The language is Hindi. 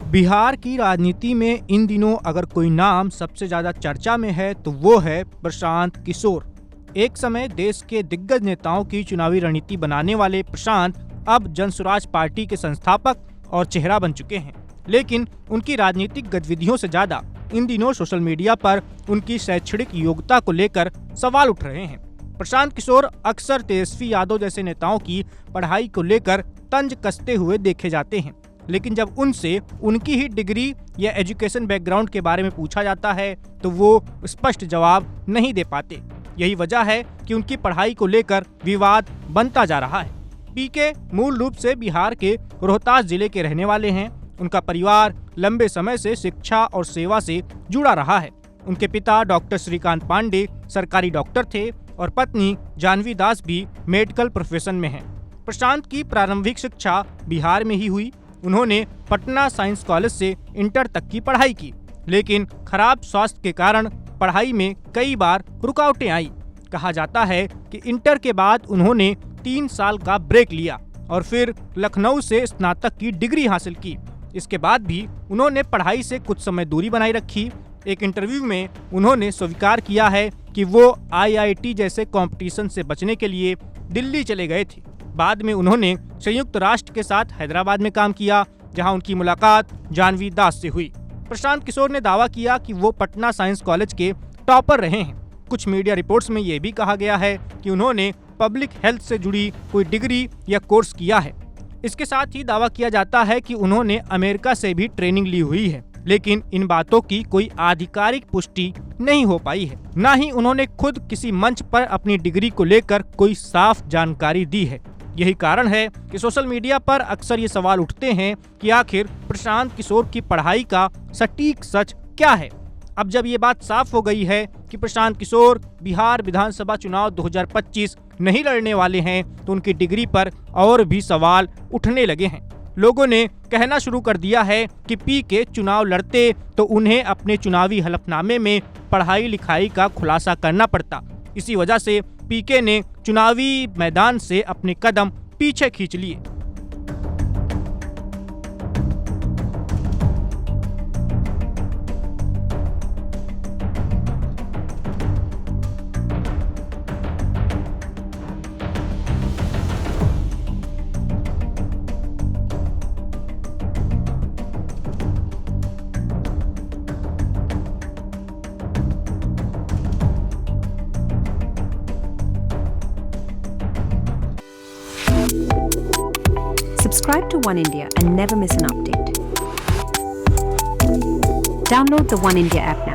बिहार की राजनीति में इन दिनों अगर कोई नाम सबसे ज्यादा चर्चा में है तो वो है प्रशांत किशोर। एक समय देश के दिग्गज नेताओं की चुनावी रणनीति बनाने वाले प्रशांत अब जनसुराज पार्टी के संस्थापक और चेहरा बन चुके हैं, लेकिन उनकी राजनीतिक गतिविधियों से ज्यादा इन दिनों सोशल मीडिया पर उनकी शैक्षणिक योग्यता को लेकर सवाल उठ रहे हैं। प्रशांत किशोर अक्सर तेजस्वी यादव जैसे नेताओं की पढ़ाई को लेकर तंज कसते हुए देखे जाते हैं, लेकिन जब उनसे उनकी ही डिग्री या एजुकेशन बैकग्राउंड के बारे में पूछा जाता है तो वो स्पष्ट जवाब नहीं दे पाते। यही वजह है कि उनकी पढ़ाई को लेकर विवाद बनता जा रहा है। पीके मूल रूप से बिहार के रोहतास जिले के रहने वाले हैं। उनका परिवार लंबे समय से शिक्षा और सेवा से जुड़ा रहा है। उनके पिता डॉक्टर श्रीकांत पांडे सरकारी डॉक्टर थे और पत्नी जानवी दास भी मेडिकल प्रोफेशन में हैं। प्रशांत की प्रारंभिक शिक्षा बिहार में ही हुई। उन्होंने पटना साइंस कॉलेज से इंटर तक की पढ़ाई की, लेकिन खराब स्वास्थ्य के कारण पढ़ाई में कई बार रुकावटें आई। कहा जाता है कि इंटर के बाद उन्होंने 3 साल का ब्रेक लिया और फिर लखनऊ से स्नातक की डिग्री हासिल की। इसके बाद भी उन्होंने पढ़ाई से कुछ समय दूरी बनाए रखी। एक इंटरव्यू में उन्होंने स्वीकार किया है कि वो IIT जैसे कंपटीशन से बचने के लिए दिल्ली चले गए थे। बाद में उन्होंने संयुक्त राष्ट्र के साथ हैदराबाद में काम किया, जहां उनकी मुलाकात जानवी दास से हुई। प्रशांत किशोर ने दावा किया कि वो पटना साइंस कॉलेज के टॉपर रहे हैं। कुछ मीडिया रिपोर्ट्स में ये भी कहा गया है कि उन्होंने पब्लिक हेल्थ से जुड़ी कोई डिग्री या कोर्स किया है। इसके साथ ही दावा किया जाता है कि उन्होंने अमेरिका से भी ट्रेनिंग ली हुई है, लेकिन इन बातों की कोई आधिकारिक पुष्टि नहीं हो पाई है। न ही उन्होंने खुद किसी मंच पर अपनी डिग्री को लेकर कोई साफ जानकारी दी है। यही कारण है कि सोशल मीडिया पर अक्सर ये सवाल उठते हैं कि आखिर प्रशांत किशोर की पढ़ाई का सटीक सच क्या है। अब जब ये बात साफ हो गई है कि प्रशांत किशोर बिहार विधानसभा चुनाव 2025 नहीं लड़ने वाले हैं, तो उनकी डिग्री पर और भी सवाल उठने लगे हैं। लोगों ने कहना शुरू कर दिया है कि पीके चुनाव लड़ते तो उन्हें अपने चुनावी हलफनामे में पढ़ाई लिखाई का खुलासा करना पड़ता। इसी वजह से पीके ने चुनावी मैदान से अपने कदम पीछे खींच लिए। Subscribe to One India and never miss an update. Download the One India app now.